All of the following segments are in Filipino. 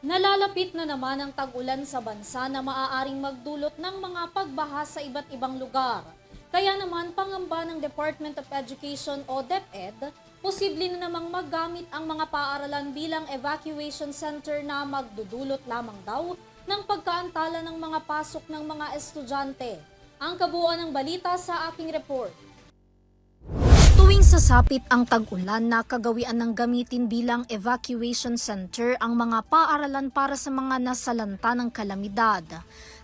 Nalalapit na naman ang tag-ulan sa bansa na maaaring magdulot ng mga pagbaha sa iba't ibang lugar. Kaya naman pangamba ng Department of Education o DepEd, posible na namang maggamit ang mga paaralan bilang evacuation center na magdudulot lamang daw ng pagkaantala ng mga pasok ng mga estudyante. Ang kabuuan ng balita sa aking report. Tuwing sasapit ang tag-ulan, nakagawian ng gamitin bilang evacuation center ang mga paaralan para sa mga nasalanta ng kalamidad.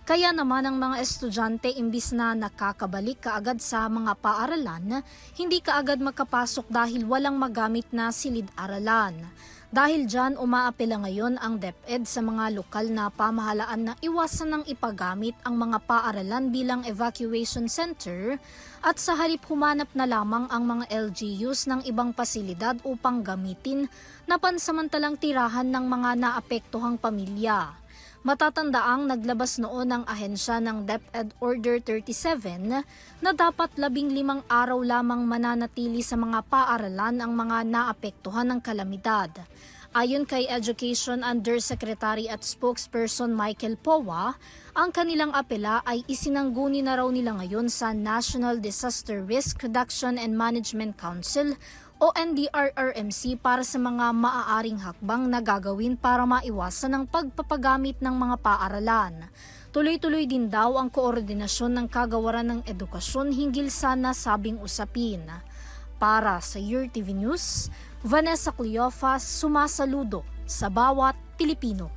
Kaya naman ang mga estudyante imbis na nakakabalik kaagad sa mga paaralan, hindi kaagad makapasok dahil walang magamit na silid-aralan. Dahil dyan, umaapela ngayon ang DepEd sa mga lokal na pamahalaan na iwasan ng ipagamit ang mga paaralan bilang evacuation center at sa halip humanap na lamang ang mga LGUs ng ibang pasilidad upang gamitin na pansamantalang tirahan ng mga naapektuhang pamilya. Matatandaang naglabas noon ang ahensya ng DepEd Order 37 na dapat 15 araw lamang mananatili sa mga paaralan ang mga naapektuhan ng kalamidad. Ayon kay Education Undersecretary at Spokesperson Michael Powa, ang kanilang apela ay isinangguni na raw nila ngayon sa National Disaster Risk Reduction and Management Council o NDRRMC para sa mga maaaring hakbang na gagawin para maiwasan ang pagpapagamit ng mga paaralan. Tuloy-tuloy din daw ang koordinasyon ng kagawaran ng edukasyon hinggil sa nasabing usapin. Para sa UrTV News, Vanessa Cleofas, sumasaludo sa bawat Pilipino.